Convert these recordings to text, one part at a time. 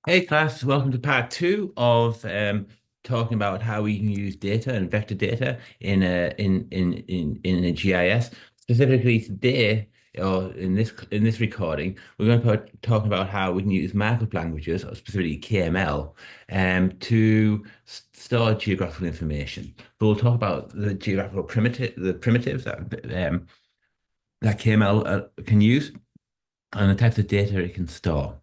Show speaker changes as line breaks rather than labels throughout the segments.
Hey class, welcome to part two of talking about how we can use data and vector data in a GIS. Specifically today, or in this recording, we're going to be talking about how we can use markup languages, or specifically KML, to store geographical information. So we'll talk about the the primitives that KML can use, and the types of data it can store.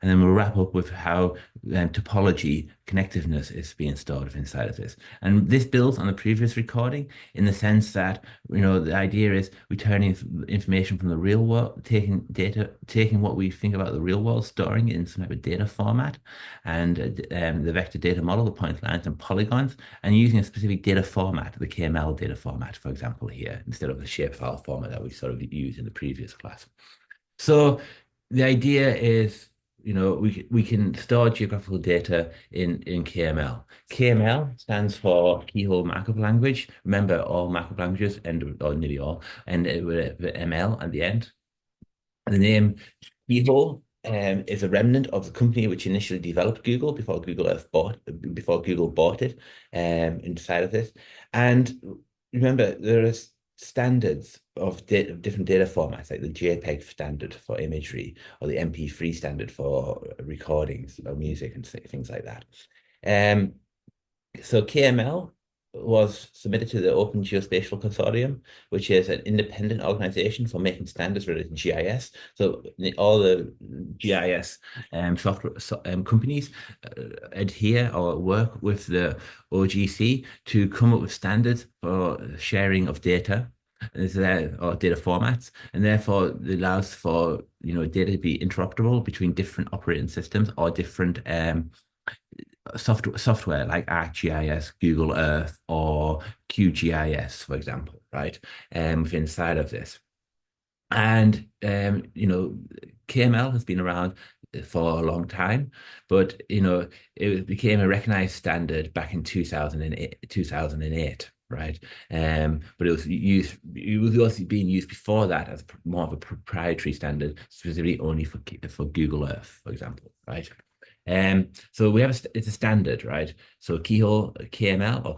And then we'll wrap up with how topology connectiveness is being stored inside of this. And this builds on the previous recording in the sense that, the idea is returning information from the real world, taking what we think about the real world, storing it in some type of data format, and the vector data model, the point lines and polygons, and using a specific data format, the KML data format, for example, here, instead of the shapefile format that we sort of used in the previous class. So the idea is, we can store geographical data in KML. KML stands for Keyhole Markup Language. Remember, all markup languages end, or nearly all, end with ML at the end. The name Keyhole is a remnant of the company which initially developed Google before Google bought it inside of this. And remember, there are standards of different data formats, like the JPEG standard for imagery or the MP3 standard for recordings of music and things like that. Um, so KML was submitted to the Open Geospatial Consortium, which is an independent organization for making standards related to GIS. So all the GIS companies adhere or work with the OGC to come up with standards for sharing of data. Or data formats, and therefore it allows for data to be interoperable between different operating systems or different software like ArcGIS, Google Earth, or QGIS, for example, right? Within inside of this. And KML has been around for a long time, but it became a recognized standard back in 2008, right? But it was also being used before that as more of a proprietary standard, specifically only for Google Earth, for example, right? So it's a standard, right? So Keyhole KML or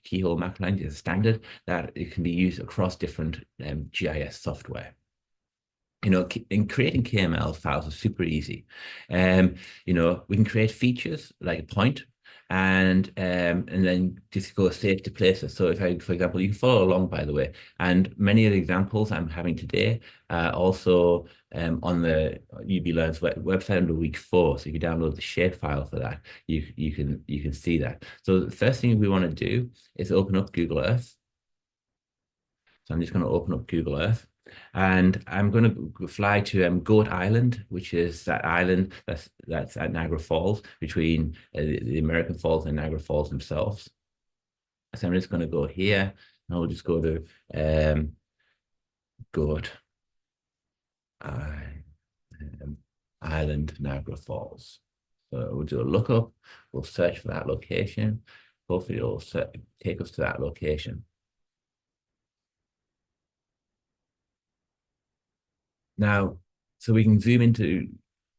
Keyhole Markup Language is a standard that it can be used across different GIS software. In creating KML files is super easy. We can create features like a point and then just go save to places. So for example, you can follow along, by the way, and many of the examples I'm having today also on the UB Learns website under week 4. So if you download the shapefile for that, you can see that. So the first thing we want to do is open up Google Earth. So I'm just going to open up Google Earth. And I'm going to fly to Goat Island, which is that island that's at Niagara Falls, between the American Falls and Niagara Falls themselves. So I'm just going to go here, and I'll just go to Goat Island, Niagara Falls. So we'll do a lookup. We'll search for that location. Hopefully, it'll take us to that location. Now, so we can zoom into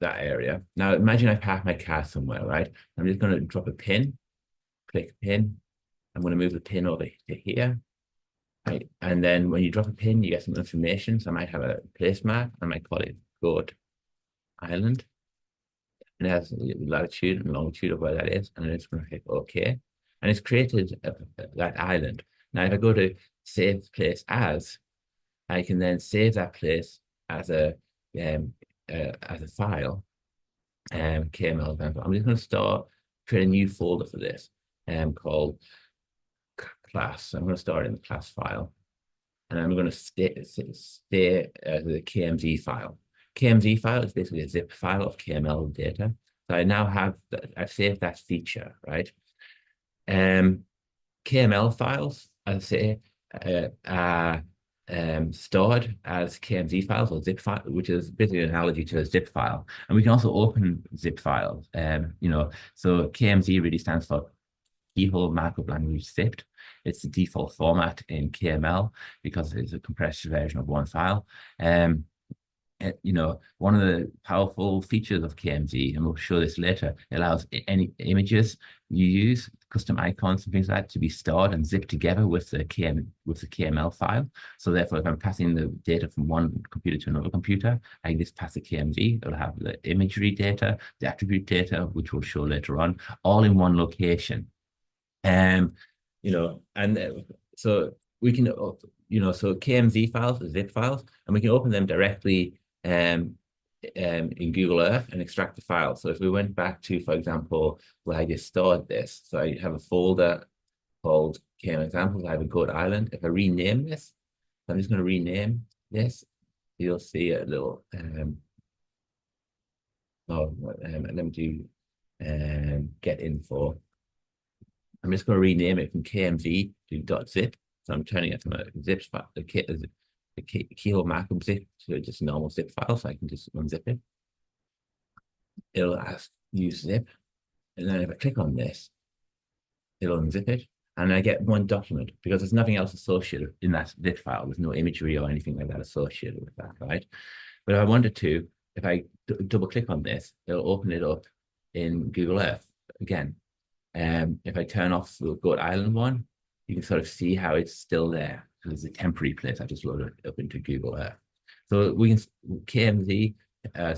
that area. Now, imagine I park my car somewhere, right? I'm just going to drop a pin, click pin. I'm going to move the pin over to here, right? And then when you drop a pin, you get some information. So I might have a place map. I might call it Goat Island. And it has the latitude and longitude of where that is. And then it's going to click OK. And it's created that island. Now, if I go to save place as, I can then save that place as a file, KML example. I'm just going to create a new folder for this, called class. So I'm going to start in the class file, and I'm going to stay the KMZ file. KMZ file is basically a zip file of KML data. So I now I've saved that feature, right? KML files, as I say, are stored as KMZ files or zip file, which is basically an analogy to a zip file. And we can also open zip files. So KMZ really stands for Keyhole Markup Language Zipped. It's the default format in KML because it's a compressed version of one file. one of the powerful features of KMZ, and we'll show this later, it allows any images you use, custom icons and things like that, to be stored and zipped together with the KML file. So therefore, if I'm passing the data from one computer to another computer, I can just pass the KMZ. It'll have the imagery data, the attribute data, which we'll show later on, all in one location. And so we can, so KMZ files, zip files, and we can open them directly in Google Earth and extract the file. So if we went back to, for example, where I just stored this, so I have a folder called KM examples. I have a Goat Island. If I rename this, I'm just going to rename this. You'll see a little. Let me do get info. I'm just going to rename it from KMZ to .zip. So I'm turning it from a zip file, a keyhole markup zip to just a normal zip file, so I can just unzip it. It'll ask use zip, and then if I click on this, it'll unzip it, and I get one document because there's nothing else associated in that zip file. There's no imagery or anything like that associated with that, right? But if I wanted to, if I double click on this, it'll open it up in Google Earth again. If I turn off the Goat Island one, you can sort of see how it's still there. There's a temporary place I just loaded up into Google Earth. So we can KMZ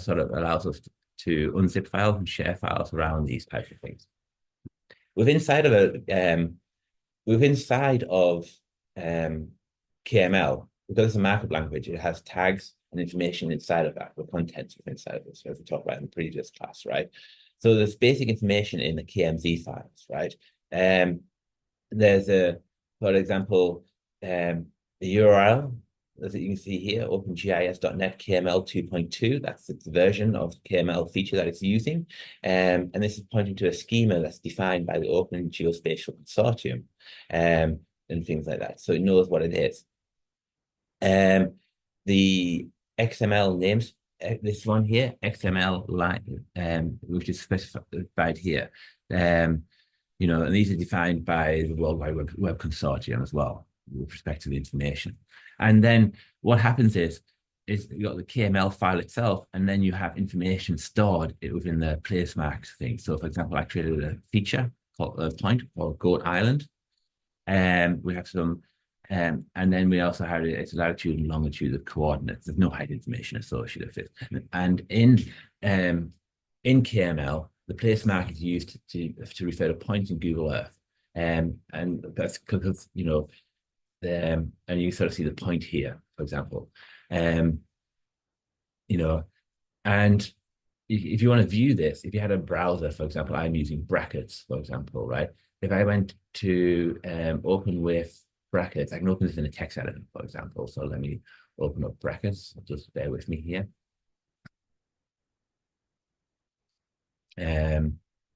sort of allows us to unzip files and share files around these types of things. Within inside of KML, because it's a markup language, it has tags and information inside of that, the contents inside of it. So as we talked about in the previous class, right? So there's basic information in the KMZ files, right? There's for example, the URL, as you can see here, OpenGIS.net KML 2.2. That's the version of KML feature that it's using. And this is pointing to a schema that's defined by the Open Geospatial Consortium and things like that. So it knows what it is. The XML names, this one here, XML line, which is specified here. And these are defined by the World Wide Web Consortium as well, with respect to the information. And then what happens is you got the KML file itself, and then you have information stored within the placemarks thing. So, for example, I created a feature called a point called Goat Island, and we have some, and then we also have its latitude and longitude of coordinates. There's no height information associated with it. And in KML, the place mark is used to refer to points in Google Earth, and that's because and you sort of see the point here, for example, and if you want to view this, if you had a browser, for example, I'm using brackets, for example, right? If I went to open with brackets, I can open this in a text editor, for example. So let me open up brackets. Just bear with me here.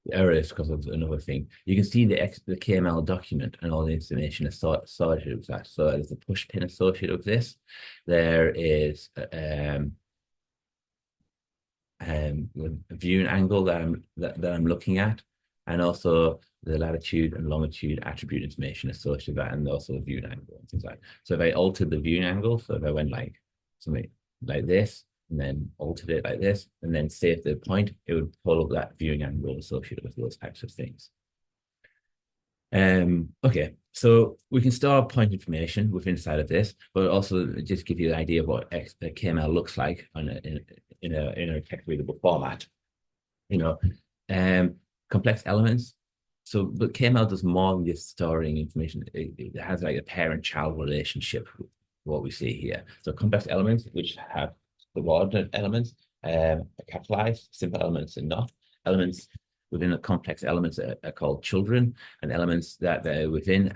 The error is because of another thing. You can see the KML document and all the information associated with that. So there's a push pin associated with this. There is a viewing angle that I'm looking at, and also the latitude and longitude attribute information associated with that, and also the viewing angle and things like that. So if I altered the viewing angle, so if I went like something like this, and then altered it like this, and then save the point, it would pull up that viewing angle associated with those types of things. Okay, so we can store point information within inside of this, but also just give you an idea of what KML looks like in a text readable format. Complex elements. So, but KML does more than just storing information. It has like a parent-child relationship, what we see here. So complex elements, which have subordinate elements, capitalized, simple elements and not. Elements within the complex elements are called children, and elements that they're within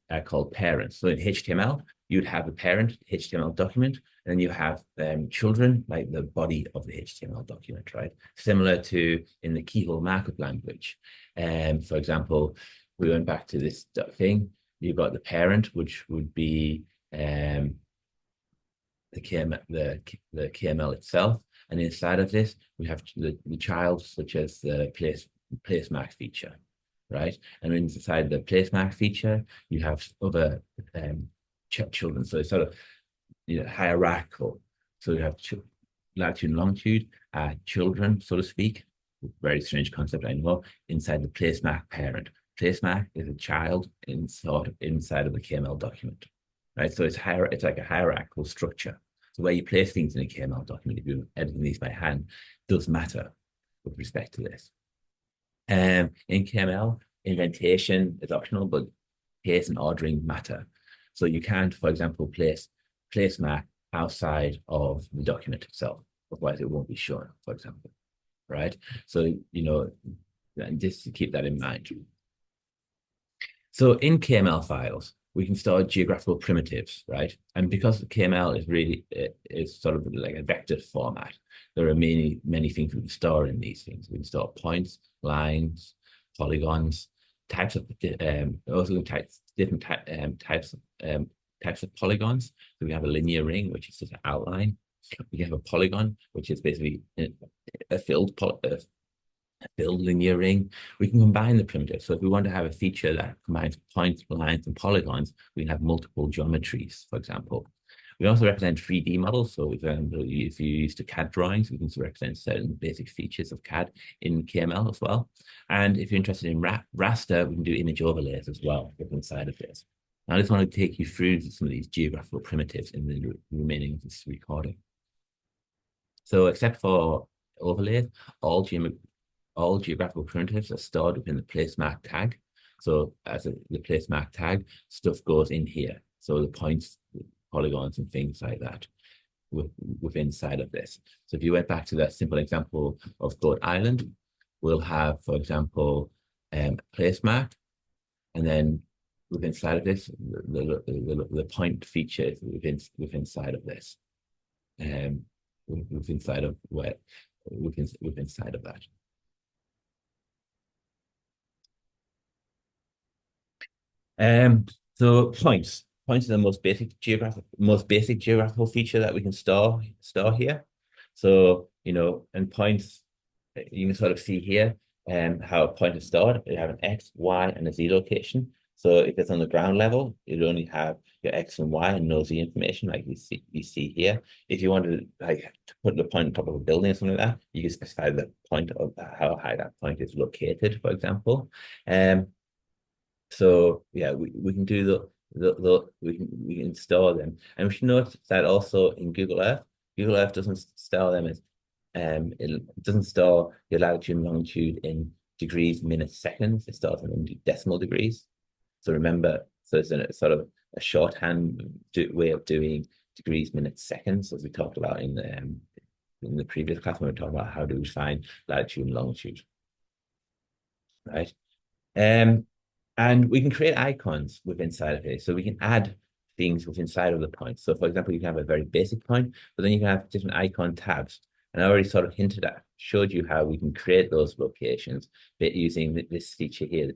are called parents. So in HTML, you'd have a parent HTML document, and then you have children, like the body of the HTML document, right? Similar to in the keyhole markup language. For example, we went back to this thing. You've got the parent, which would be the KML itself, and inside of this we have the child, such as the place mark feature, right? And inside the place mark feature, you have other children. So it's sort of hierarchical. So you have latitude and longitude are children, so to speak. Very strange concept, I know. Inside the placemark parent. Placemark is a child inside of the KML document, right? So it's like a hierarchical structure. So where you place things in a KML document, if you're editing these by hand, does matter with respect to this. In KML, indentation is optional, but case and ordering matter. So you can't, for example, place mark outside of the document itself. Otherwise, it won't be shown, for example, right? So, just to keep that in mind. So in KML files, we can store geographical primitives, right? And because KML is sort of like a vector format, there are many, many things we can store in these things. We can store points, lines, polygons, types of also different types of polygons. So we have a linear ring, which is just an outline. We have a polygon, which is basically a filled linear ring. We can combine the primitives. So if we want to have a feature that combines points, lines, and polygons, we can have multiple geometries, for example. We also represent 3D models. So if you use the CAD drawings, we can represent certain basic features of CAD in KML as well. And if you're interested in raster, we can do image overlays as well inside of this. I just want to take you through some of these geographical primitives in the remaining of this recording. So except for overlays, all geographical primitives are stored within the placemark tag. So the placemark tag, stuff goes in here. So the points, polygons, and things like that within inside of this. So if you went back to that simple example of Goat Island, we'll have, for example, placemark, and then within inside of this, the point feature within inside of this, within inside of that. So points are the most basic geographical feature that we can store here. So, and points, you can sort of see here how a point is stored. You have an X, Y, and a Z location. So if it's on the ground level, you'd only have your X and Y and no Z information like you see here. If you wanted to put the point on top of a building or something like that, you can specify the point of how high that point is located, for example. So yeah, we can do we can store them, and we should note that also in Google Earth doesn't store them as it doesn't store your latitude and longitude in degrees, minutes, seconds. It stores them in decimal degrees. So remember, so it's a sort of a shorthand way of doing degrees, minutes, seconds, as we talked about in the previous class when we talked about how do we find latitude and longitude, right? And we can create icons within inside of it. So we can add things within inside of the point. So for example, you can have a very basic point, but then you can have different icon tabs. And I already sort of hinted at, showed you how we can create those locations using this feature here, the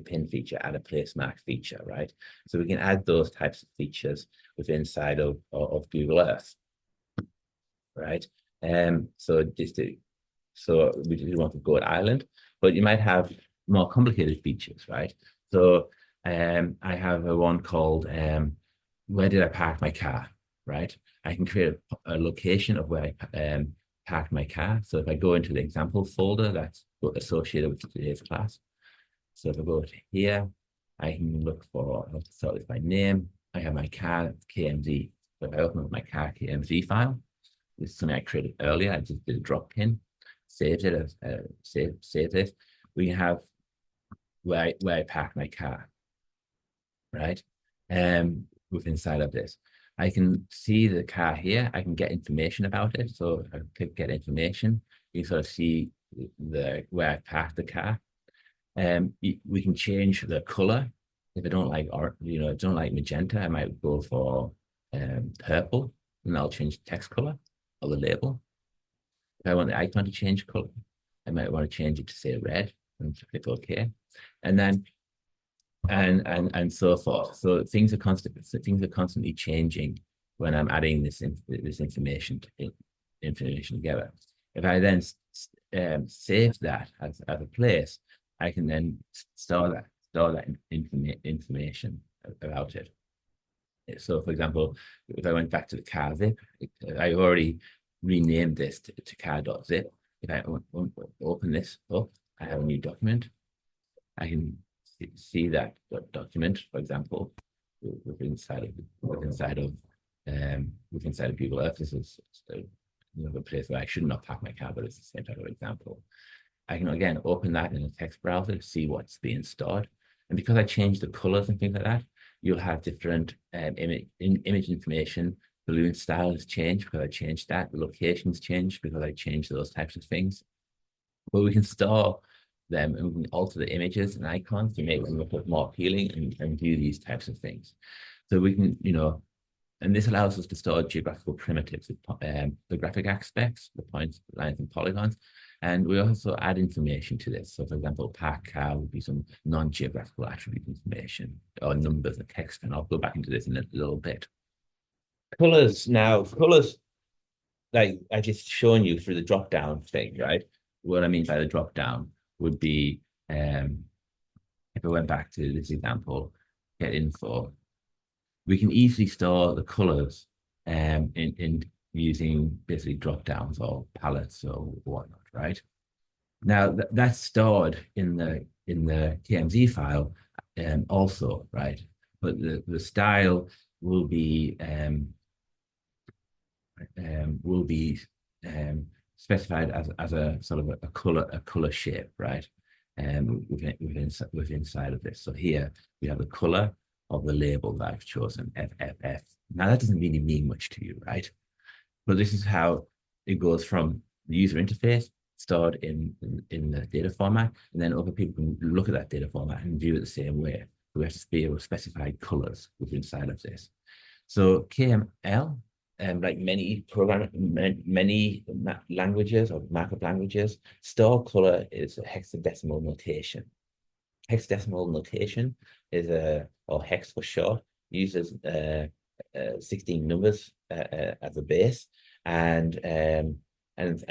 pin feature, add a placemark feature, right? So we can add those types of features within inside of Google Earth, right? So we do want to go to Ireland, but you might have more complicated features, right? So I have one called where did I park my car, right? I can create a location of where I parked my car. So if I go into the example folder that's associated with today's class. So if I go to here, I can look for, I'll start with my name. I have my car KMZ. So if I open up my car KMZ file, this is something I created earlier. I just did a drop pin, saved it as save this. We have where I park my car, right? Within inside of this, I can see the car here. I can get information about it. So I click get information. You can sort of see where I parked the car. We can change the color. If I don't like don't like magenta, I might go for purple, and I'll change the text color or the label. If I want the icon to change color, I might want to change it to say red and click OK. And then and so forth. So things are constantly changing when I'm adding this information together. If I then save that as a place, I can then store that information about it. So, for example, if I went back to the car zip, I already rename this to car.zip. If I open this up, I have a new document. I can see that document, for example, within inside of Google Earth. This is another place where I should not park my car, but it's the same type of example. I can again open that in a text browser to see what's being stored. And because I changed the colors and things like that, you'll have different image information. Balloon style has changed because I changed that. The locations changed because I changed those types of things. But we can store them and we can alter the images and icons to make them look more appealing and do these types of things. So we can, and this allows us to store geographical primitives, the graphic aspects, the points, lines, and polygons. And we also add information to this. So, for example, park car would be some non-geographical attribute information or numbers and text. And I'll go back into this in a little bit. Colors now, like I just shown you through the drop down thing, right? What I mean by the drop down would be if I went back to this example, get info, we can easily store the colors in using basically drop downs or palettes or whatnot, right? Now that's stored in the KMZ file also, right? But the style will be specified as a sort of a color shape, right? Within inside of this. So here we have the color of the label that I've chosen, FFF. Now that doesn't really mean much to you, right? But this is how it goes from the user interface stored in the data format, and then other people can look at that data format and view it the same way. We have to be able to specify colors within inside of this. So KML, like many languages or markup languages, store color is a hexadecimal notation. Hexadecimal notation is or hex for short, uses 16 numbers as a base and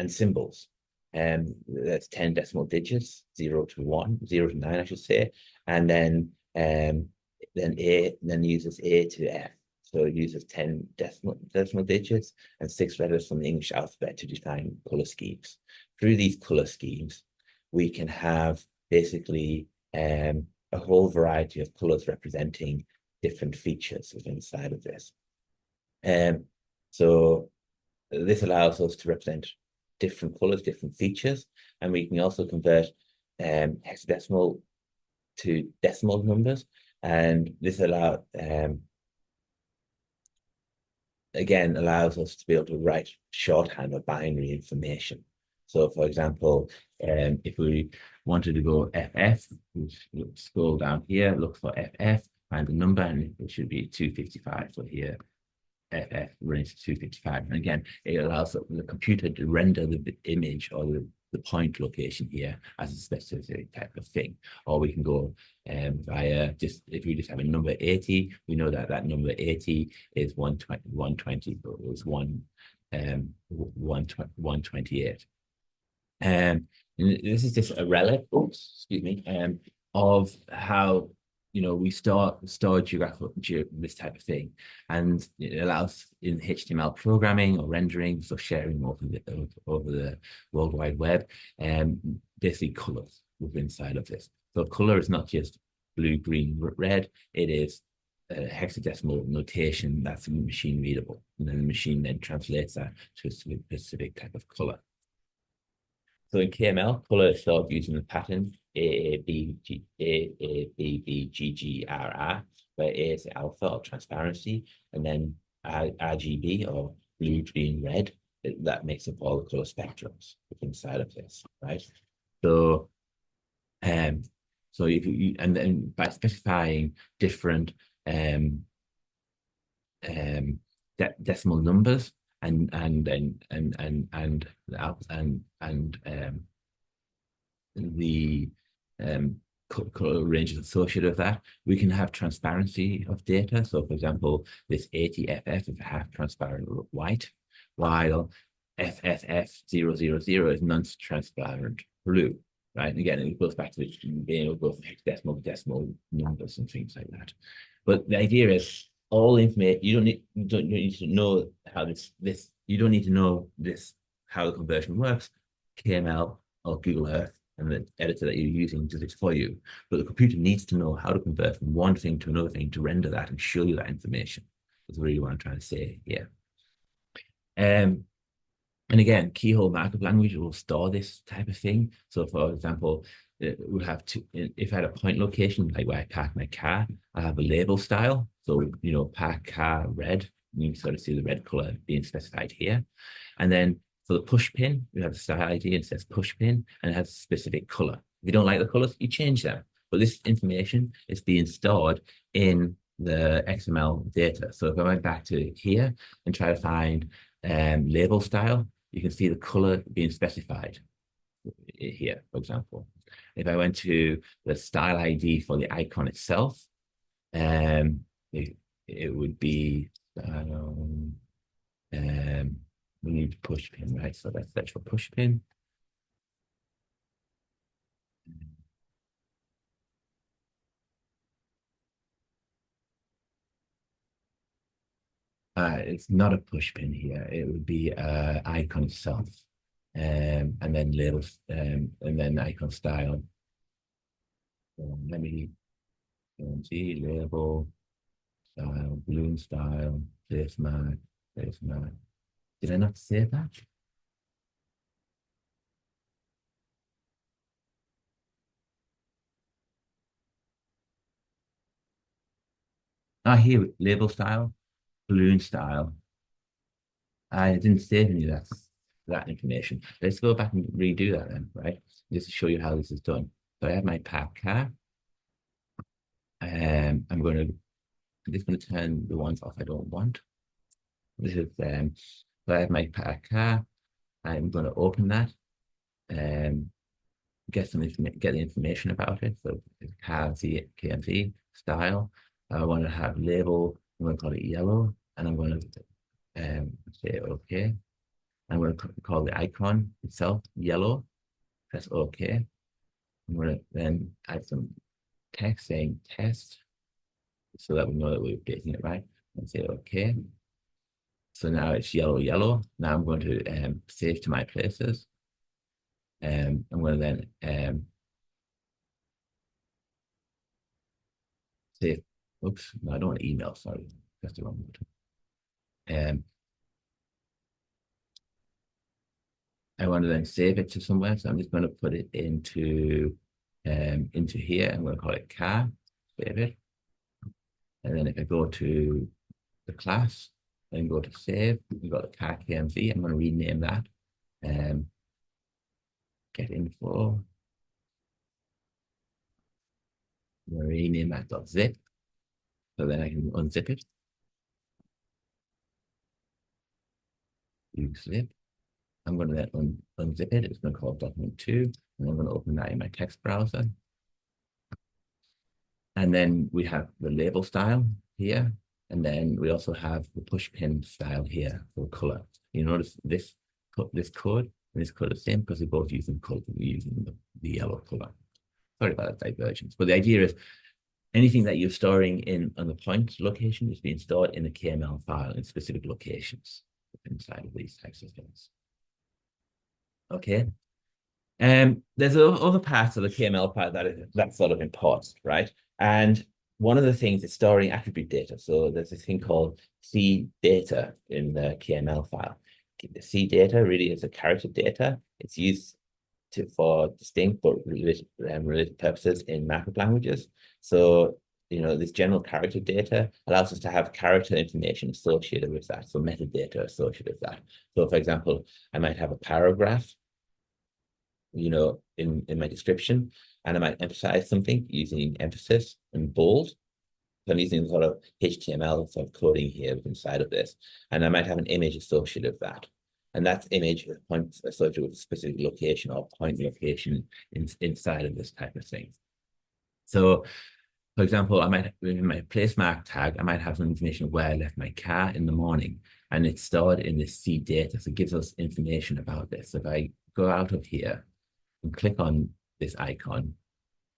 symbols. That's 10 decimal digits, 0 to 1, 0 to 9, I should say, and then uses A to F. So it uses 10 decimal digits and 6 letters from the English alphabet to define color schemes. Through these color schemes, we can have basically a whole variety of colors representing different features inside of this. So this allows us to represent different colors, different features, and we can also convert hexadecimal to decimal numbers. And this again allows us to be able to write shorthand or binary information. So, for example, if we wanted to go FF, we scroll down here, look for FF, find the number, and it should be 255. So here, FF range 255. And again, it allows the computer to render the image or the point location here as a specific type of thing. Or we can go via if we just have a number 80, we know that that number 80 is 120, so it was 128. And this is just a relic, of how we store geographical this type of thing, and it allows in HTML programming or rendering, so sharing over the World Wide Web, and basically colors within inside of this. So color is not just blue, green, red; it is a hexadecimal notation that's machine readable, and then the machine then translates that to a specific type of color. So in KML, color is stored using the pattern AABBGGRR, where A is alpha or transparency, and then RGB or blue, green, red. That makes up all the color spectrums inside of this, right? So, so if you and then by specifying different decimal numbers and the color ranges associated with that, we can have transparency of data. So, for example, this 80FF is half transparent white, while FFF000 is non-transparent blue, right? And again, it goes back to being able to go from decimal numbers and things like that. But the idea is all information, you don't need to know how this you don't need to know this, how the conversion works. KML or Google Earth and the editor that you're using does it for you. But the computer needs to know how to convert from one thing to another thing to render that and show you that information. That's really what I'm trying to say here. And again, Keyhole markup language will store this type of thing. So, for example, it would have to, if I had a point location, like where I park my car, I have a label style. So, park car red. You can sort of see the red color being specified here. And then for the push pin, we have the style ID. It says push pin and it has a specific color. If you don't like the colors, you change them. But this information is being stored in the XML data. So if I went back to here and try to find label style, you can see the color being specified here, for example. If I went to the style ID for the icon itself, it would be, we need push pin, right? So let's search for push pin. It's not a push pin here. It would be icon itself, and then labels, and then icon style. Let me see label style, balloon style, place mark, place mark. Did I not say that? Here, label style, balloon style. I didn't save any of that information. Let's go back and redo that then, right? Just to show you how this is done. So I have my park car. I'm just going to turn the ones off I don't want. This is so I have my park car. I'm going to open that and get the information about it. So car KMZ style. I want to have label. I'm going to call it yellow, and I'm going to say okay. I'm going to call the icon itself yellow. Press OK. I'm going to then add some text saying test so that we know that we're updating it right. And say OK. So now it's yellow, yellow. Now I'm going to save to my places. I'm going to then save. Oops, no, I don't want email. Sorry, that's the wrong one. I want to then save it to somewhere. So I'm just going to put it into here. I'm going to call it car, save it. And then if I go to the class and go to save, we've got the car KMZ. I'm going to rename that. Get info. I'm going to rename that .zip. So then I can unzip it. Zip. I'm going to then unzip it. It's going to call document2. And I'm going to open that in my text browser. And then we have the label style here. And then we also have the push pin style here for color. You notice this code and this code are the same because we're both using color. We're using the yellow color. Sorry about that divergence. But the idea is anything that you're storing on the point location is being stored in the KML file in specific locations inside of these types of things. Okay. There's other parts of the KML file that's sort of important, right? And one of the things is storing attribute data. So there's this thing called C data in the KML file. The C data really is a character data. It's used for distinct but related purposes in markup languages. So, this general character data allows us to have character information associated with that. So metadata associated with that. So for example, I might have a paragraph in my description, and I might emphasize something using emphasis and bold. So I'm using sort of HTML sort of coding here inside of this, and I might have an image associated with that. And that image points associated with a specific location or point location inside of this type of thing. So, for example, I might, in my place mark tag, I might have some information of where I left my car in the morning, and it's stored in this C data. So it gives us information about this. So if I go out of here and click on this icon,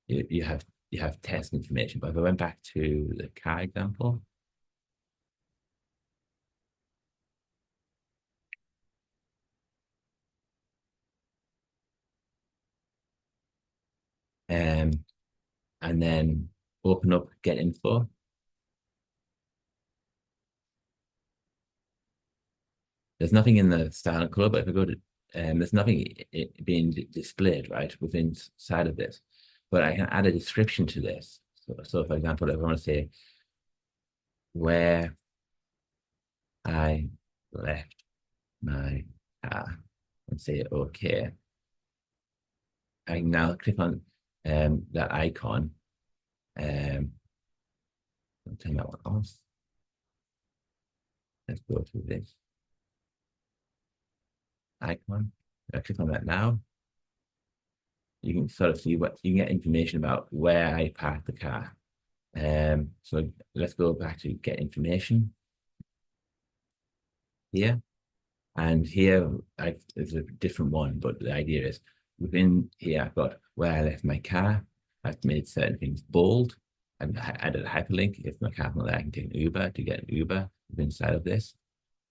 you have test information. But if I went back to the car example, um, and then open up Get Info. There's nothing in the style and color, but if I go to, there's nothing being displayed, right, within inside of this. But I can add a description to this. So for example, if I want to say where I left my car and say okay, I can now click on that icon. I'll turn that one off. Let's go to this icon. I click on that now. You can sort of see what you can get information about where I parked the car. So let's go back to get information here. And here there's a different one, but the idea is within here I've got where I left my car. I've made certain things bold. I've added a hyperlink. If my car's not there, I can take an Uber to get an Uber inside of this,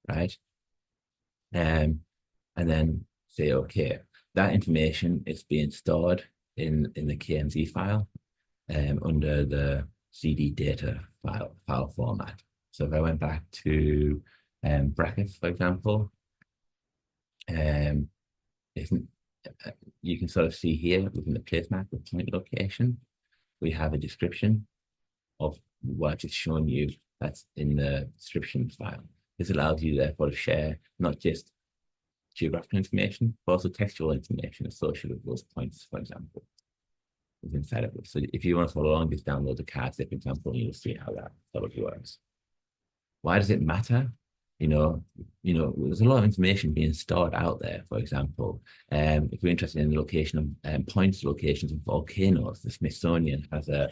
right? And then say okay. That information is being stored in the KMZ file under the CD data file format. So if I went back to brackets, for example, if you can sort of see here within the place map, the point location, we have a description of what it's showing you that's in the description file. This allows you therefore to share not just geographical information, but also textual information associated with those points, for example, inside of it. So if you want to follow along, just download the card zip example and you'll see how that sort of works. Why does it matter? There's a lot of information being stored out there. For example, if you're interested in the location of points, locations of volcanoes, the Smithsonian has a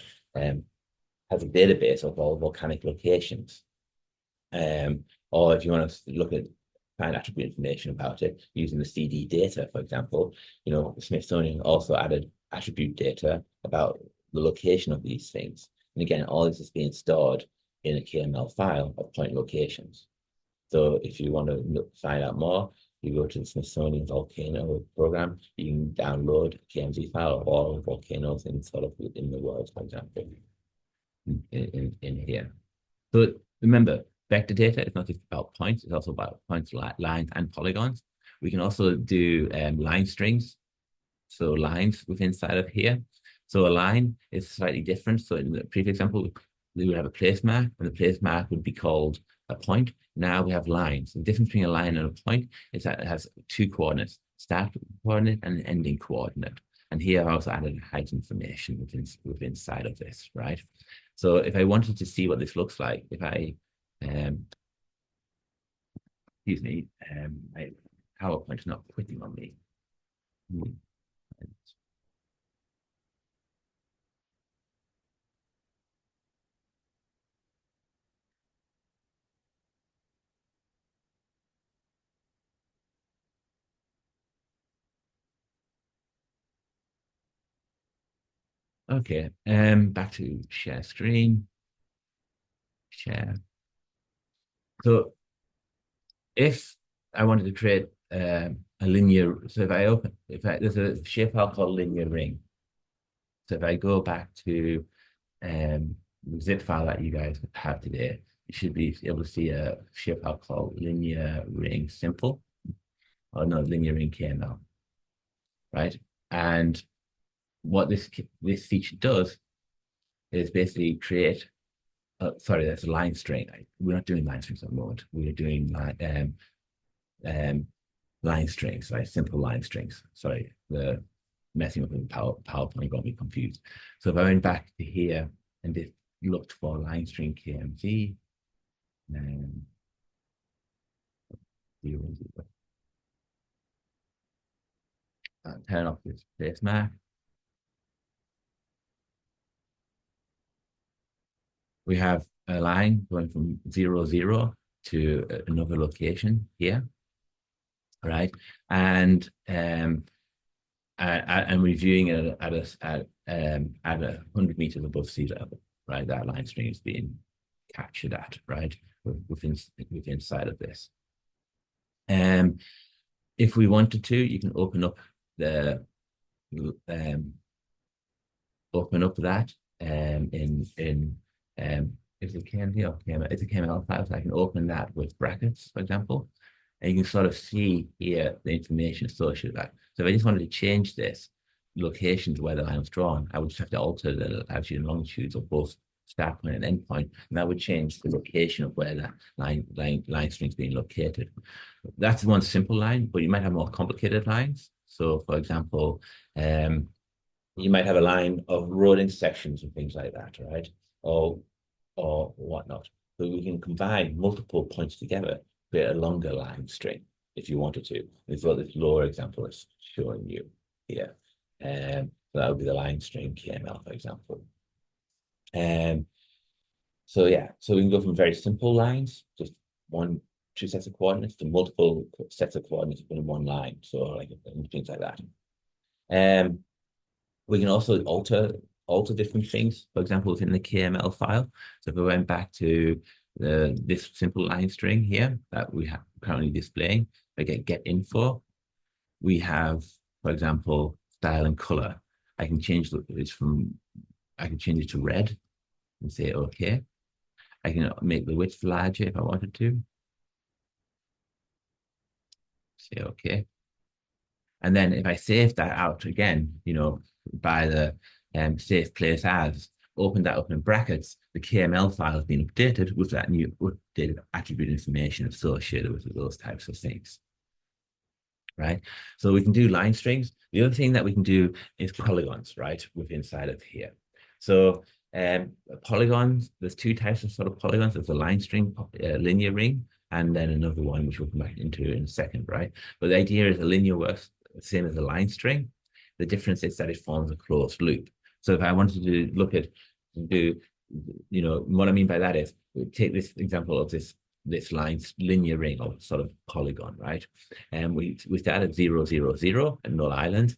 database of all volcanic locations. Or if you want to look at find attribute information about it using the CD data, for example, the Smithsonian also added attribute data about the location of these things. And again, all this is being stored in a KML file of point locations. So if you want to find out more, you go to the Smithsonian Volcano program, you can download a KMZ file of all volcanoes in the world, for example, in here. So remember, vector data is not just about points, it's also about points, lines, and polygons. We can also do line strings, so lines within inside of here. So a line is slightly different. So in the previous example, we would have a place mark, and the place mark would be called a point. Now we have lines. The difference between a line and a point is that it has two coordinates, start coordinate and an ending coordinate. And here I've also added height information within inside of this, right? So if I wanted to see what this looks like, if I, excuse me, my PowerPoint is not quitting on me. Okay, back to share screen, share. So if I wanted to create a linear, so there's a shapefile called linear ring. So if I go back to the zip file that you guys have today, you should be able to see a shapefile called linear ring simple, or no, linear ring KML, right? And what this feature does is basically create sorry, that's a line string. We're not doing line strings at the moment. We're doing line strings, right? Simple line strings. Sorry, the messing up with PowerPoint got me confused. So if I went back to here and just looked for line string KMZ, turn off this place map. We have a line going from 0, 0 to another location here, right? And reviewing it at 100 meters above sea level, right? That line string is being captured at, right, within inside of this. If we wanted to, you can open up the open up that in if it came here, if it came out files, I can open that with brackets, for example, and you can sort of see here the information associated with that. So if I just wanted to change this locations where the line was drawn, I would just have to alter the latitude and longitudes of both start point and end point, and that would change the location of where that line string is being located. That's one simple line, but you might have more complicated lines. So, for example, you might have a line of road intersections and things like that, right? Or whatnot. So we can combine multiple points together, create a longer line string if you wanted to. We've got this lower example is showing you here. So that would be the line string KML, for example. So yeah, so we can go from very simple lines, just two sets of coordinates, to multiple sets of coordinates within one line. So like things like that. We can also alter different things, for example, within the KML file. So if we went back to this simple line string here that we have currently displaying, again, get info, we have, for example, style and color. I can change it to red and say okay. I can make the width larger if I wanted to. Say okay. And then if I save that out again, by the save place as, open that up in brackets, the KML file has been updated with that new updated attribute information associated with those types of things. Right? So we can do line strings. The other thing that we can do is polygons, right, inside of here. So polygons, there's two types of sort of polygons. There's a line string, linear ring, and then another one, which we'll come back into in a second, right? But the idea is a linear works the same as a line string. The difference is that it forms a closed loop. So if I wanted to look at, what I mean by that is, we take this example of this linear ring or sort of polygon, right? And we start at 0, 0, 0 at Null Island.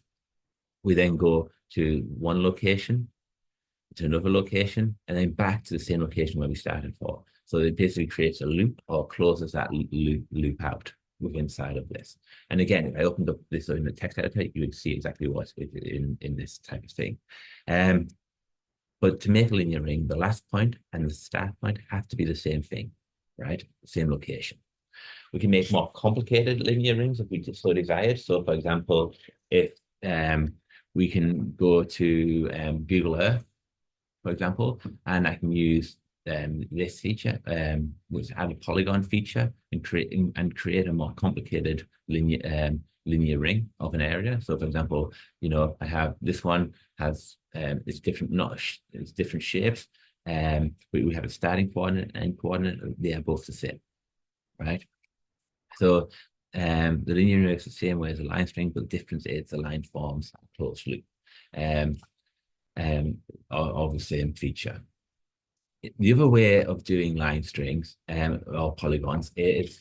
We then go to one location, to another location, and then back to the same location where we started for. So it basically creates a loop or closes that loop out within inside of this. And again, if I opened up this in the text editor, you would see exactly what's in this type of thing. But to make a linear ring, the last point and the start point have to be the same thing, right? Same location. We can make more complicated linear rings if we so desired. So for example, if we can go to Google Earth, for example, and I can use this feature, which add a polygon feature and create a more complicated linear ring of an area. So for example, I have this one has it's different, it's different shapes. We have a starting coordinate and end coordinate. They are both the same, right? So the linear ring is the same way as a line string, but the difference is the line forms a closed loop. Of the same feature. The other way of doing line strings or polygons is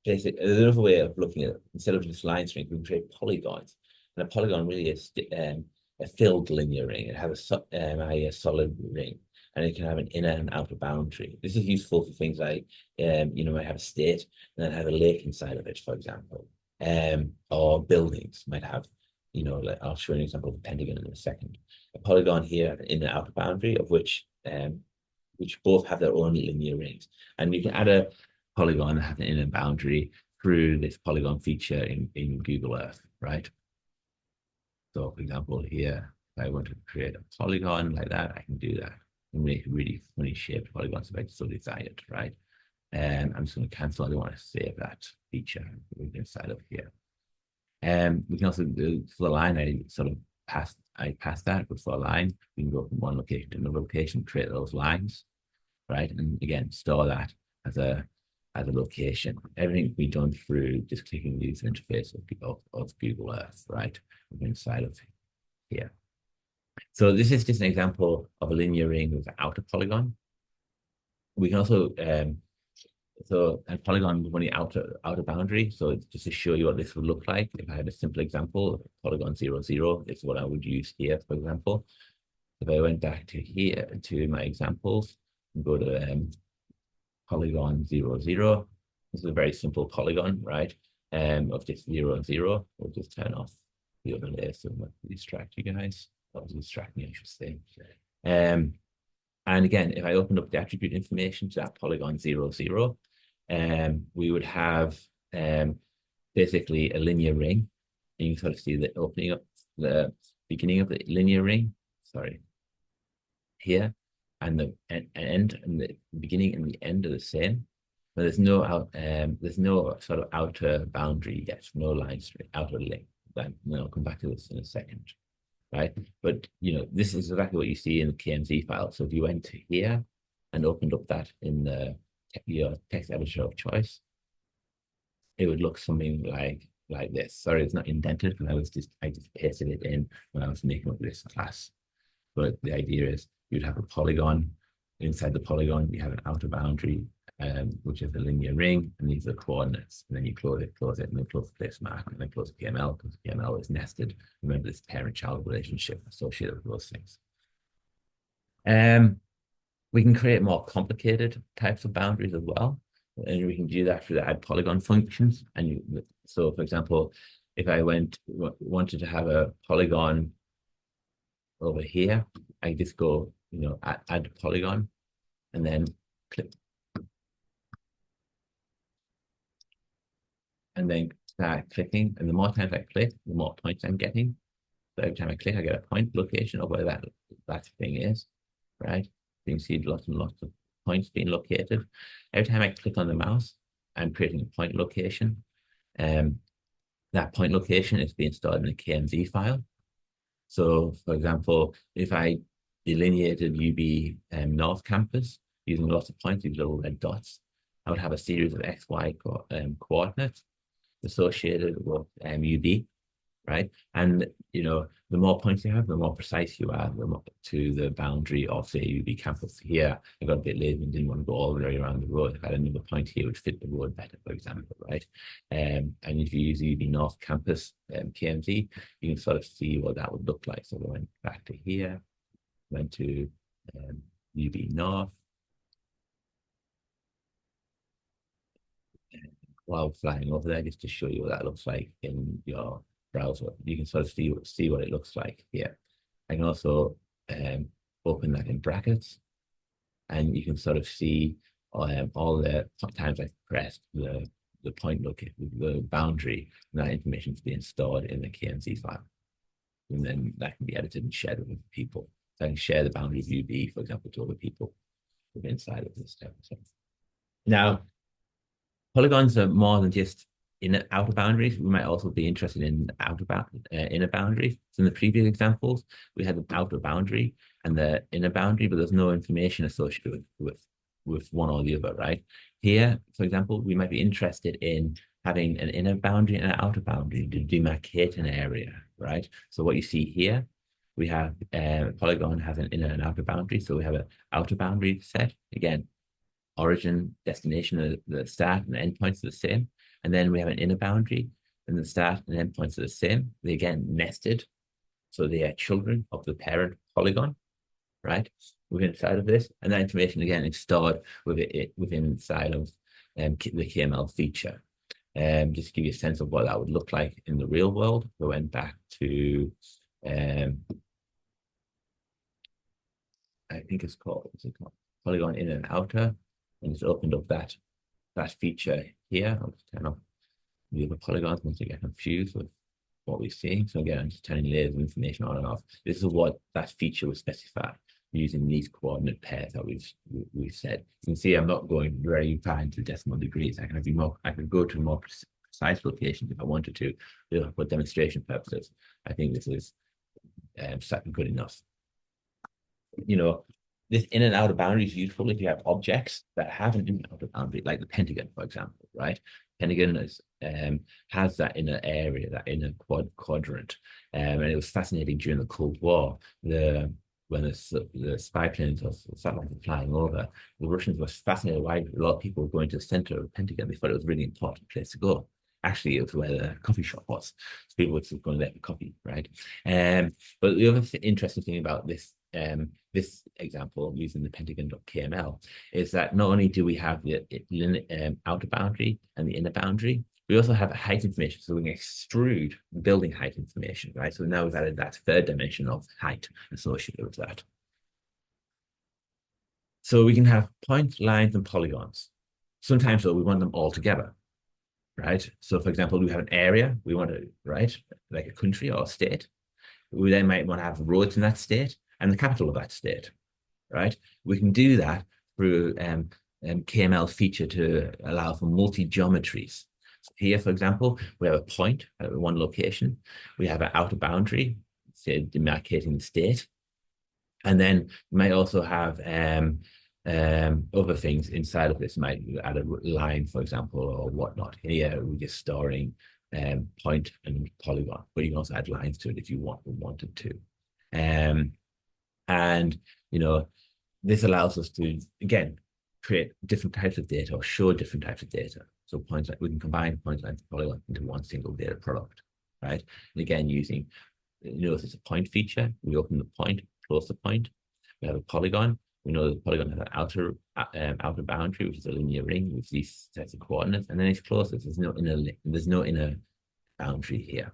basically another way of looking at it. Instead of just line strings, we can create polygons. And a polygon really is a filled linear ring. It has a solid ring, and it can have an inner and outer boundary. This is useful for things like might have a state and then have a lake inside of it, for example, or buildings might have. I'll show you an example of a pentagon in a second. A polygon here in the outer boundary of which both have their own linear rings. And you can add a polygon that has an inner boundary through this polygon feature in Google Earth, right? So for example, here, if I want to create a polygon like that, I can do that and make really funny shaped polygons if I so desired, right? And I'm just going to cancel. I don't want to save that feature inside of here. We can also do for the line, I passed that, but for a line, we can go from one location to another location, create those lines, right? And again, store that as a location. Everything can be done through just clicking the user interface of Google Earth, right? Inside of here. So this is just an example of a linear ring without a polygon. We can also and polygon is only outer boundary. So just to show you what this would look like, if I had a simple example, polygon 0, 0 is what I would use here, for example. If I went back to here to my examples and go to polygon 0, 0, this is a very simple polygon, right? Of just 0 and 0. We'll just turn off the other layer so it won't distract you guys. that was distracting, I should say. Um, and again, if I opened up the attribute information to that polygon 0, 0, we would have basically a linear ring. And you can sort of see the opening up, the beginning of the linear ring, sorry, here, and the end and the beginning and the end are the same. But there's no sort of outer boundary yet, no line straight outer link. Then I'll come back to this in a second, right? But this is exactly what you see in the KMZ file. So if you went to here and opened up that in your text editor of choice, it would look something like this. Sorry, it's not indented, but I just pasted it in when I was making up this class. But the idea is you'd have a polygon. Inside the polygon, you have an outer boundary, which is a linear ring, and these are coordinates. And then you close it, and then close the place mark, and then close the PML, because PML is nested. Remember this parent-child relationship associated with those things. We can create more complicated types of boundaries as well. And we can do that through the add polygon functions. And so, for example, if I wanted to have a polygon over here, I just go, add polygon, and then click, and then start clicking. And the more times I click, the more points I'm getting. So every time I click, I get a point location of where that thing is, right? You can see lots and lots of points being located. Every time I click on the mouse, I'm creating a point location. That point location is being stored in a KMZ file. So, for example, if I delineated UB North Campus using lots of points, these little red dots, I would have a series of XY coordinates associated with UB, right? And the more points you have, the more precise you are to the boundary of, say, UB Campus. Here, I got a bit lazy and didn't want to go all the way around the road. If I had another point here, would fit the road better, for example, right? And if you use UB North Campus KMZ, you can sort of see what that would look like. So we went back to here, went to UB North. While flying over there, just to show you what that looks like in your browser, you can sort of see what it looks like here. I can also open that in brackets, and you can sort of see all the times I've pressed the point located, the boundary, and that information is being stored in the KMZ file. And then that can be edited and shared with people. So I can share the boundary of UB, for example, to other people inside of this step. Now, polygons are more than just outer boundaries. We might also be interested in inner boundaries. So in the previous examples, we had the outer boundary and the inner boundary, but there's no information associated with one or the other, right? Here, for example, we might be interested in having an inner boundary and an outer boundary to demarcate an area, right? So what you see here, we have a polygon has an inner and outer boundary. So we have an outer boundary set. Again, origin, destination, the start and the endpoints are the same. And then we have an inner boundary, and the start and endpoints are the same. They again nested. So they are children of the parent polygon, right? Within inside of this. And that information again is stored within inside of the KML feature. Just to give you a sense of what that would look like in the real world. We went back to I think it's called polygon inner and outer, and it's opened up that feature here. I'll just turn off the other polygons once I get confused with what we're seeing. So again, I'm just turning layers of information on and off. This is what that feature was specified using these coordinate pairs that we've said. You can see I'm not going very far into decimal degrees. I can go to more precise locations if I wanted to, for demonstration purposes. I think this is good enough. This in and outer boundary is useful if you have objects that have an in and outer boundary, like the Pentagon, for example, right? Pentagon has that inner area, that inner quadrant. And it was fascinating during the Cold War, when the spy planes or satellites were flying over, the Russians were fascinated why a lot of people were going to the center of the Pentagon. They thought it was a really important place to go. Actually, it was where the coffee shop was. So people were just going there for coffee, right? But the other interesting thing about this example using the Pentagon.kml is that not only do we have the outer boundary and the inner boundary, We also have height information, so we can extrude building height information, right? So now we've added that third dimension of height associated with that. So we can have point, lines, and polygons. Sometimes, though, we want them all together, right? So, for example, we have an area we want to, right, like a country or a state. We then might want to have roads in that state and the capital of that state, right? We can do that through KML feature to allow for multi-geometries. So here, for example, we have a point at one location. We have an outer boundary, say, demarcating the state. And then you might also have other things inside of this. You might add a line, for example, or whatnot. Here, we're just storing point and polygon, but you can also add lines to it if you wanted to. And, you know, this allows us to, again, create different types of data or show different types of data. So points, we can combine point, lines, and polygon into one single data product, right? And again, using, it's a point feature. We open the point, close the point. We have a polygon. We know the polygon has an outer boundary, which is a linear ring with these sets of coordinates, and then it's closest. There's no inner boundary here.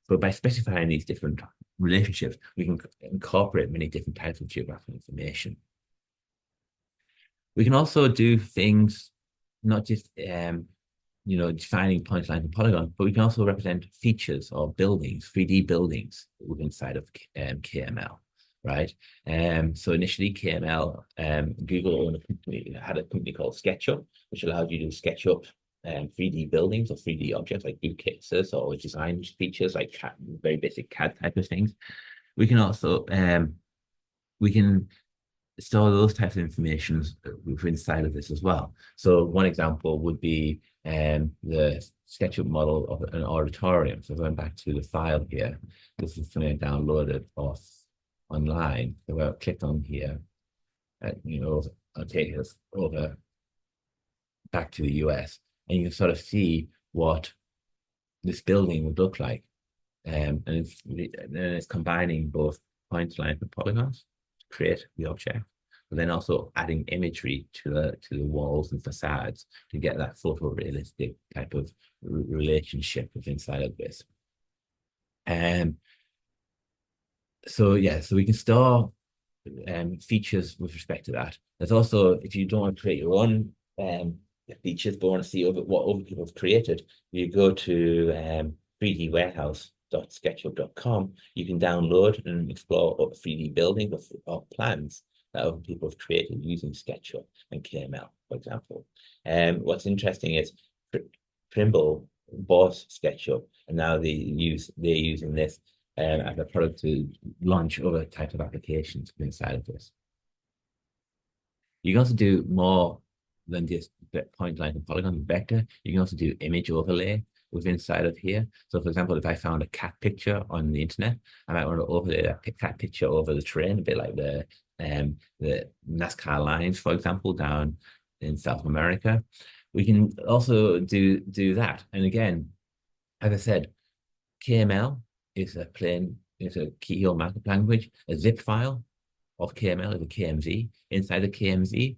But by specifying these different relationships, we can incorporate many different types of geographical information. We can also do things, not just defining points, lines, and polygons, but we can also represent features or buildings, 3D buildings inside of KML, right? So initially, KML, Google had a company called SketchUp, which allowed you to sketch up 3D buildings or 3D objects like bookcases or design features like very basic CAD type of things. We can also we can store those types of information inside of this as well. So one example would be the SketchUp model of an auditorium. So going back to the file here, this is something I downloaded off online. So I'll click on here, I'll take us over back to the US, and you can sort of see what this building would look like. And it's combining both points, lines, and polygons to create the object, but then also adding imagery to the walls and facades to get that photorealistic type of relationship with inside of this. So we can store features with respect to that. There's also, if you don't want to create your own features but want to see what other people have created, you go to 3dwarehouse.sketchup.com. You can download and explore 3D buildings or plans that other people have created using SketchUp and KML, for example. What's interesting is Trimble bought SketchUp, and now they're using this as a product to launch other types of applications inside of this. You can also do more than just point, line, and polygon vector. You can also do image overlay within inside of here. So for example, if I found a cat picture on the internet, I might want to overlay that cat picture over the terrain, a bit like the NASCAR lines, for example, down in South America. We can also do that. And again, as I said, KML is a keyhole markup language. A zip file of KML is a KMZ. Inside the KMZ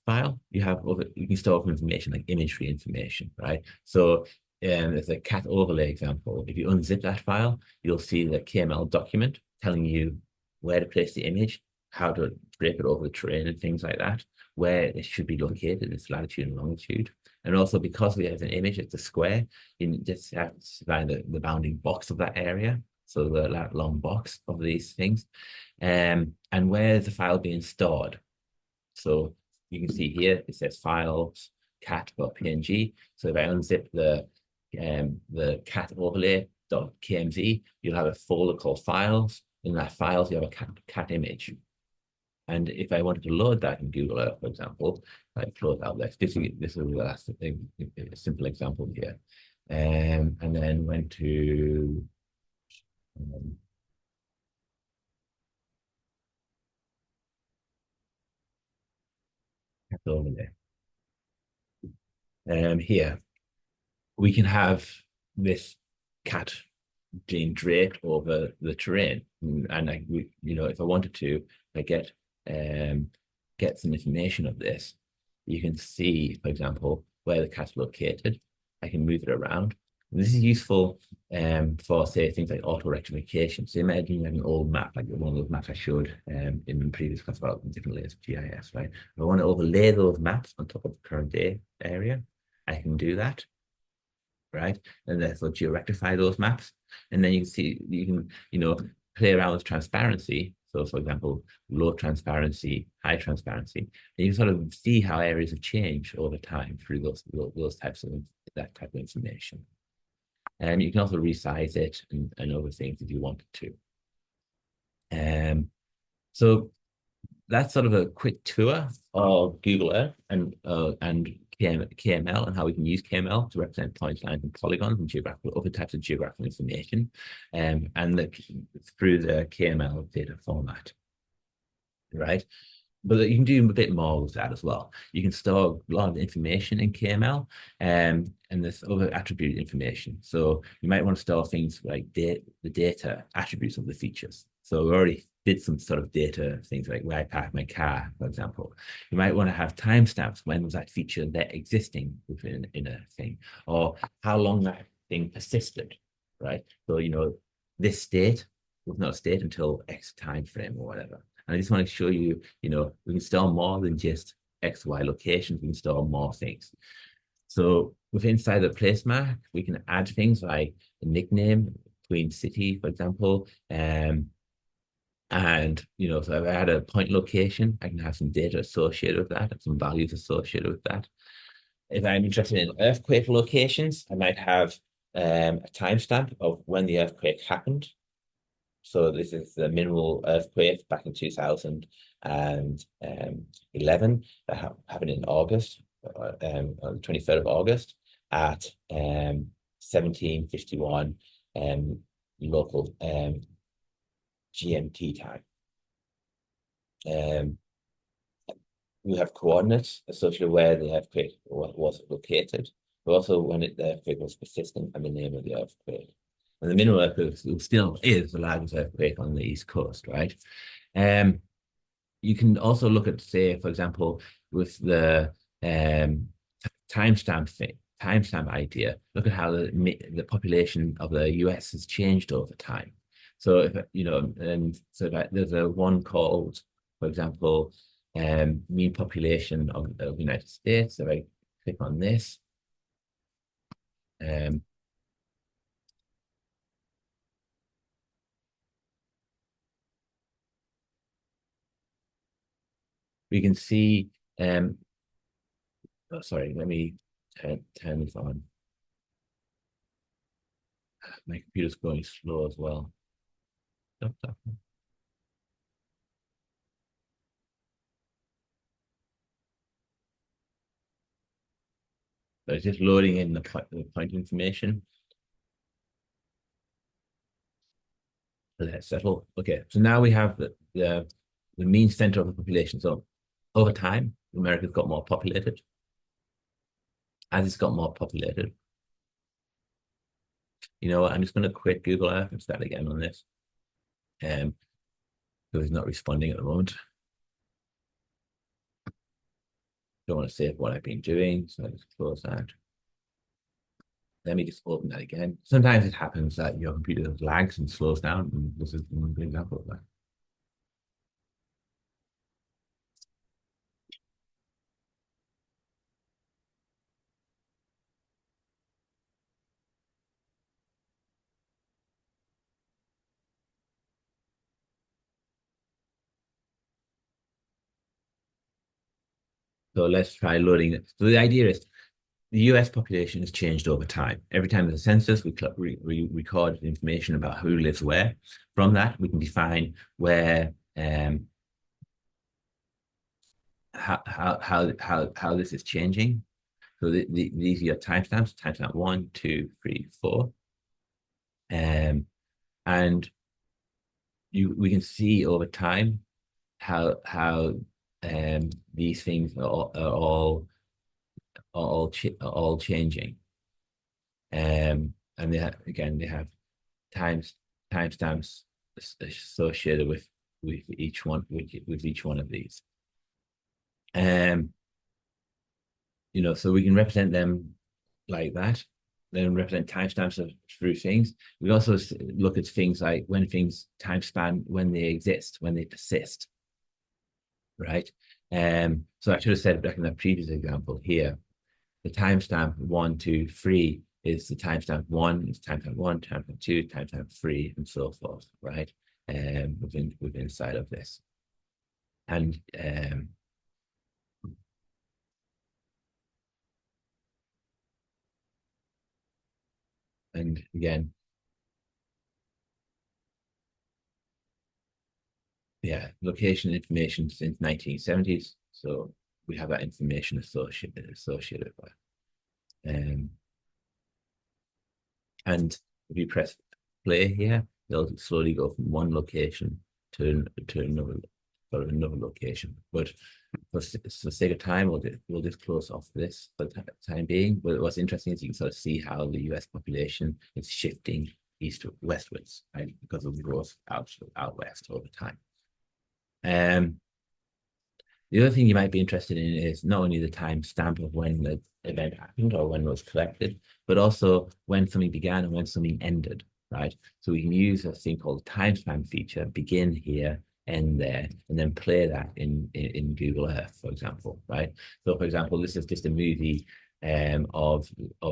file, you can store information like imagery information, right? So there's a cat overlay example. If you unzip that file, you'll see the KML document telling you where to place the image, how to drape it over the terrain and things like that, where it should be located, its latitude and longitude. And also, because we have an image, it's a square, you just have to find the bounding box of that area. So the long box of these things. And where is the file being stored? So you can see here, it says files, cat.png. So if I unzip the cat overlay.kmz, you'll have a folder called files. In that files, you have a cat image. And if I wanted to load that in Google Earth, for example, I close out this. This is the last thing, a simple example here. And then went to overlay. Here we can have this cat being draped over the terrain, and if I wanted to, I get some information of this. You can see, for example, where the cat's located. I can move it around. And this is useful for, say, things like auto rectification. So imagine you have an old map, like one of those maps I showed in the previous class about different layers of GIS, right? If I want to overlay those maps on top of the current day area, I can do that, right? And therefore geo-rectify those maps. And then you can see, you can, play around with transparency. So for example, low transparency, high transparency. And you can sort of see how areas have changed over time through those types of that type of information. And you can also resize it and other things if you wanted to. So that's sort of a quick tour of Google Earth and KML and how we can use KML to represent points, lines, and polygons and other types of geographical information, through the KML data format, right? But you can do a bit more with that as well. You can store a lot of information in KML, and there's other attribute information. So you might want to store things like the data attributes of the features. So we already did some sort of data things like where I park my car, for example. You might want to have timestamps. When was that feature there existing within in a thing, or how long that thing persisted, right? So this state was not a state until X time frame or whatever. And I just want to show you, we can store more than just X, Y locations. We can store more things. So inside the place mark, we can add things like a nickname, Queen City, for example. So if I add a point location, I can have some data associated with that and some values associated with that. If I'm interested in earthquake locations, I might have a timestamp of when the earthquake happened. So this is the minimal earthquake back in 2011 that happened in August, on the 23rd of August at 17:51 local GMT time. We have coordinates associated where the earthquake was located, but also when the earthquake was persistent and the name of the earthquake. And the minimal earthquake still is the largest earthquake on the East Coast, right? You can also look at, say, for example, with the timestamp idea, look at how the population of the US has changed over time. So if there's a one called, for example, mean population of the United States. So I click on this. We can see, sorry, let me turn this on. My computer's going slow as well. So it's just loading in the point information. Let's settle. Okay, so now we have the mean center of the population. So over time, America's got more populated. As it's got more populated, you know what? I'm just going to quit Google Earth and start again on this. So it's not responding at the moment. Don't want to save what I've been doing, so I just close that. Let me just open that again. Sometimes it happens that your computer lags and slows down, and this is one good example of that. So let's try loading it. So the idea is the US population has changed over time. Every time there's a census, we record information about who lives where. From that, we can define where how this is changing. So these are your timestamps: timestamp 1, 2, 3, 4, and we can see over time how these things are all changing. And they have timestamps associated with each one of these. So we can represent them like that. then represent timestamps through things. We also look at things like when things time span, when they exist, when they persist, right? So I should have said back in that previous example here, the timestamp 1, 2, 3 is the timestamp 1, is timestamp 1, timestamp 2, timestamp 3, and so forth, right? Within inside of this. And again, yeah, location information since 1970s. So we have that information associated with. And if you press play here, they'll slowly go from one location to another location. But for the sake of time, we'll just close off this for the time being. But what's interesting is you can sort of see how the US population is shifting east to westwards, right? Because of the growth out west over time. The other thing you might be interested in is not only the time stamp of when the event happened or when it was collected, but also when something began and when something ended, right? So we can use a thing called the timestamp feature, begin here, end there, and then play that in Google Earth, for example, right? So for example, this is just a movie of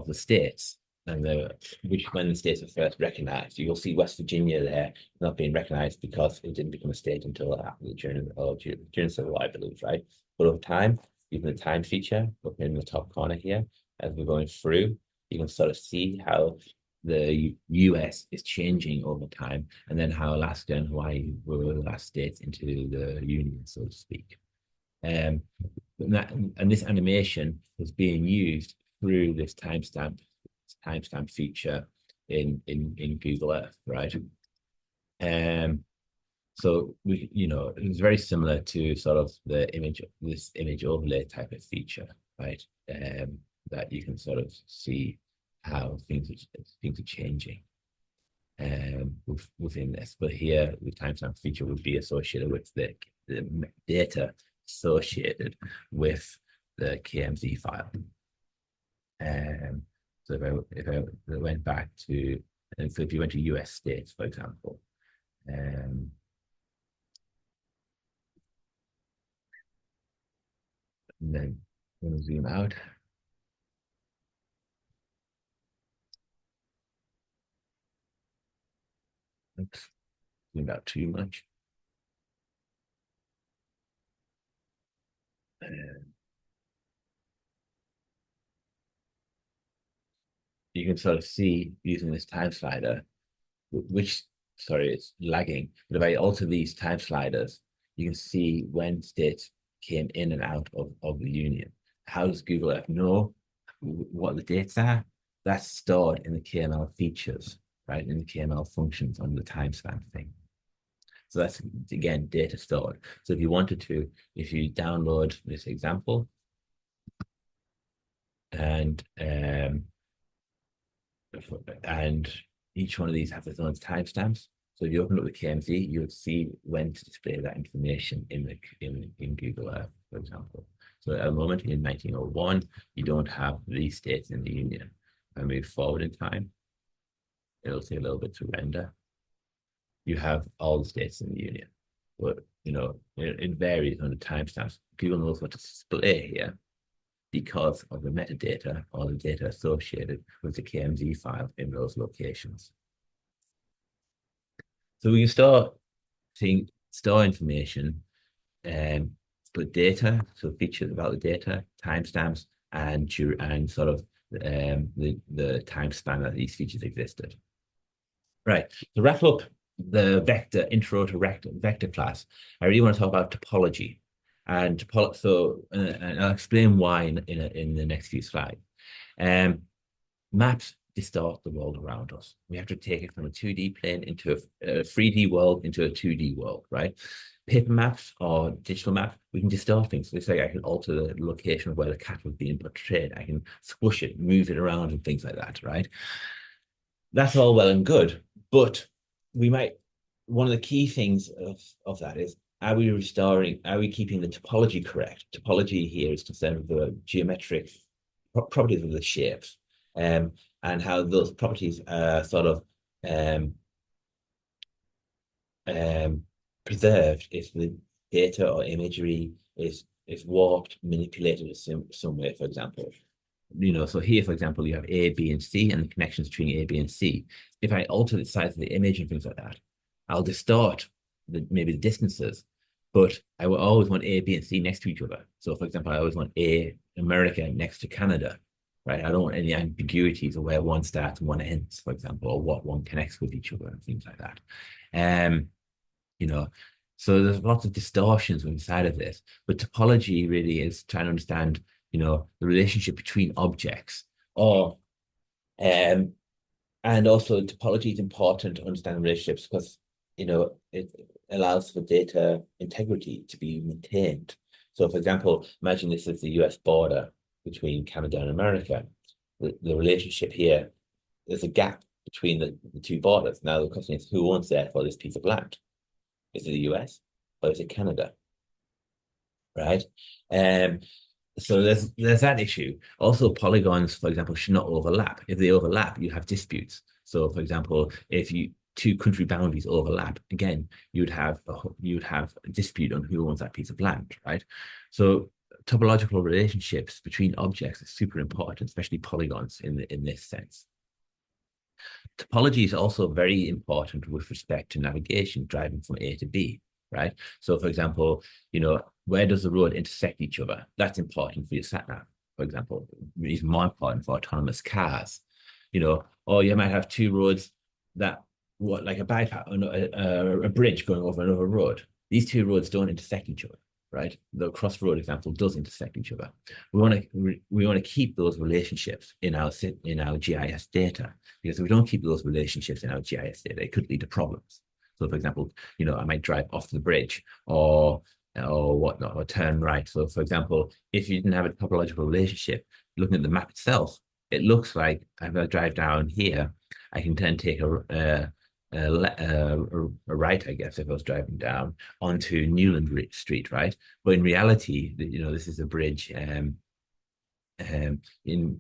the states and when the states are first recognized. You'll see West Virginia there not being recognized because it didn't become a state until after during Civil War, I believe, right? But over time, using the time feature up in the top corner here, as we're going through, you can sort of see how the US is changing over time, and then how Alaska and Hawaii were the last states into the Union, so to speak. And this animation is being used through this timestamp feature in Google Earth, right? So it's very similar to sort of this image overlay type of feature, right? That you can sort of see how things are changing within this. But here, the timestamp feature would be associated with the data associated with the KMZ file. So if I went back to, and so if you went to US states, for example, and then we'll zoom out. Oops, zoomed out too much. You can sort of see using this time slider, which, sorry, it's lagging, but if I alter these time sliders, you can see when states came in and out of the Union. How does Google Earth know what the dates are? That's stored in the KML features, right? In the KML functions on the timestamp thing. So that's, again, data stored. So if you wanted to, if you download this example and each one of these has its own timestamps. So if you open up the KMZ, you'll see when to display that information in Google Earth, for example. So at the moment in 1901, you don't have these states in the Union. If I move forward in time, it'll take a little bit to render. You have all the states in the Union, but it varies on the timestamps. Google knows what to display here because of the metadata or the data associated with the KMZ file in those locations. So we can store information, but data, so features about the data, timestamps, and sort of the time span that these features existed. Right. To wrap up the intro to vector class, I really want to talk about topology. And I'll explain why in the next few slides. Maps distort the world around us. We have to take it from a 2D plane into a 3D world into a 2D world, right? Paper maps or digital maps, we can distort things. So it's like I can alter the location of where the cat was being portrayed. I can squish it, move it around and things like that, right? That's all well and good, but one of the key things of that is, are we keeping the topology correct? Topology here is concerned with the geometric properties of the shapes. and how those properties are sort of um, um, preserved if the data or imagery is warped, manipulated in some way, for example. So here, for example, you have A, B, and C, and the connections between A, B, and C. If I alter the size of the image and things like that, I'll distort maybe the distances, but I will always want A, B, and C next to each other. So, for example, I always want America next to Canada, right? I don't want any ambiguities of where one starts and one ends, for example, or what one connects with each other and things like that. Um, you know, so there's lots of distortions inside of this, but topology really is trying to understand, the relationship between objects, or um, and also topology is important to understand relationships because it allows for data integrity to be maintained. So, for example, imagine this is the US border between Canada and America. The relationship here, there's a gap between the two borders. Now, the question is, who owns therefore this piece of land? Is it the US or is it Canada? Right? Um, so there's that issue. Also, polygons, for example, should not overlap. If they overlap, you have disputes. So, for example, if two country boundaries overlap, again, you would have a dispute on who owns that piece of land, right? So topological relationships between objects is super important, especially polygons in this sense. Topology is also very important with respect to navigation, driving from A to B, right? So, for example, where does the road intersect each other? That's important for your sat nav, for example, even more important for autonomous cars. Or you might have two roads that like a bypass, a bridge going over another road. These two roads don't intersect each other, right? The crossroad example does intersect each other. We want to keep those relationships in our GIS data, because if we don't keep those relationships in our GIS data, it could lead to problems. So, for example, I might drive off the bridge or whatnot, or turn right. So, for example, if you didn't have a topological relationship, looking at the map itself, it looks like if I drive down here, I can then take a right, I guess, if I was driving down onto Newland Street, right? But in reality, this is a bridge. In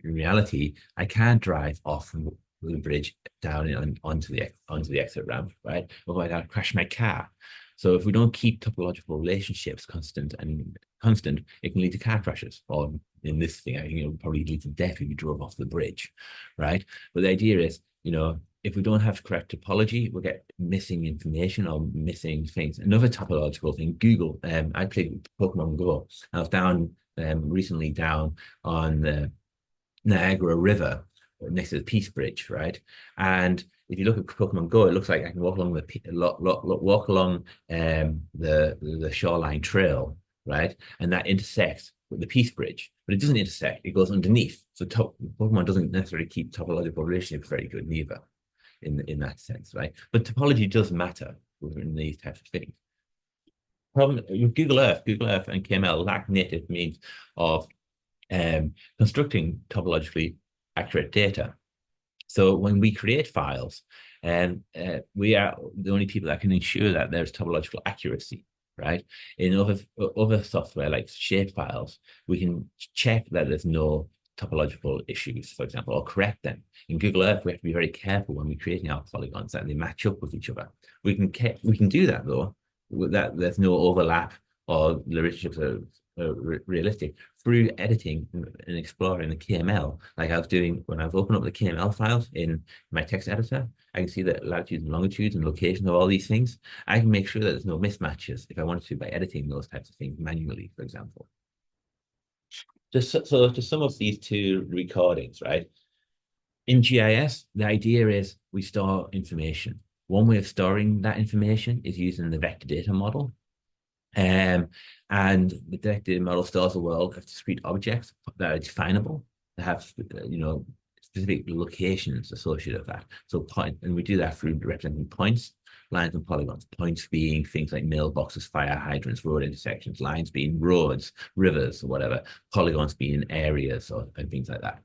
reality, I can't drive off the bridge down onto the exit ramp, right? Otherwise, I'll crash my car. So if we don't keep topological relationships constant, it can lead to car crashes. Or in this thing, I think it will probably lead to death if you drove off the bridge, right? But the idea is, if we don't have correct topology, we'll get missing information or missing things. Another topological thing, Google. I played Pokemon Go. I was recently down on the Niagara River next to the Peace Bridge, right? And if you look at Pokemon Go, it looks like I can walk along the shoreline trail, right? And that intersects with the Peace Bridge, but it doesn't intersect. It goes underneath. So Pokemon doesn't necessarily keep topological relationships very good neither, in that sense, right? But topology does matter in these types of things. Problem with Google Earth and KML lack native means of constructing topologically accurate data. So when we create files, we are the only people that can ensure that there's topological accuracy, right? In other software like shapefiles, we can check that there's no topological issues, for example, or correct them. In Google Earth, we have to be very careful when we're creating our polygons that they match up with each other. We can do that though, that there's no overlap or the relationships are realistic through editing and exploring the KML. Like I was doing when I've opened up the KML files in my text editor, I can see the latitudes and longitudes and location of all these things. I can make sure that there's no mismatches if I wanted to by editing those types of things manually, for example. So to sum up these two recordings, right? In GIS, the idea is we store information. One way of storing that information is using the vector data model. And the vector data model stores a world of discrete objects that are definable, that have, specific locations associated with that. So and we do that through representing points, lines, and polygons. Points being things like mailboxes, fire hydrants, road intersections, lines being roads, rivers, or whatever, polygons being areas and things like that.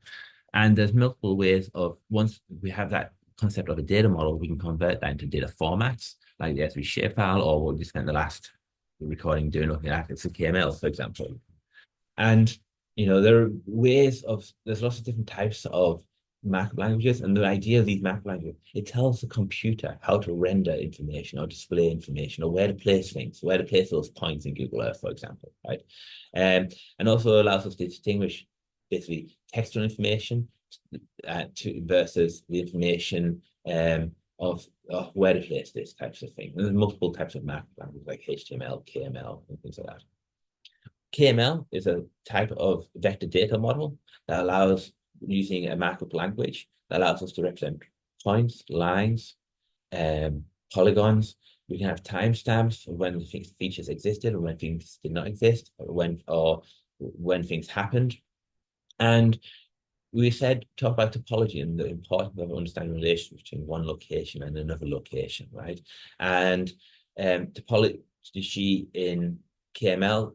And there's multiple ways of, once we have that concept of a data model, we can convert that into data formats, like the S3 shapefile, or what we spent the last recording doing looking at it's a KML, for example. And there's lots of different types of markup languages. And the idea of these markup languages, it tells the computer how to render information or display information or where to place things, where to place those points in Google Earth, for example, right? And also allows us to distinguish basically textual information to versus the information of where to place this types of thing. And there's multiple types of markup languages like HTML, KML, and things like that. KML is a type of vector data model that allows using a markup language that allows us to represent points, lines, polygons. We can have timestamps for when features existed or when things did not exist, or when things happened. And we said talk about topology and the importance of understanding the relation between one location and another location, right? And topology in KML,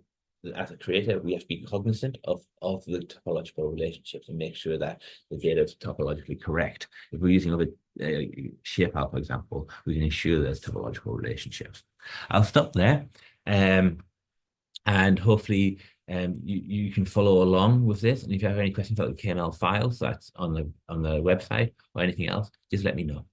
as a creator, we have to be cognizant of the topological relationships and make sure that the data is topologically correct. If we're using other shapefile, for example, we can ensure there's topological relationships. I'll stop there. And hopefully you can follow along with this. And if you have any questions about the KML files that's on the website or anything else, just let me know.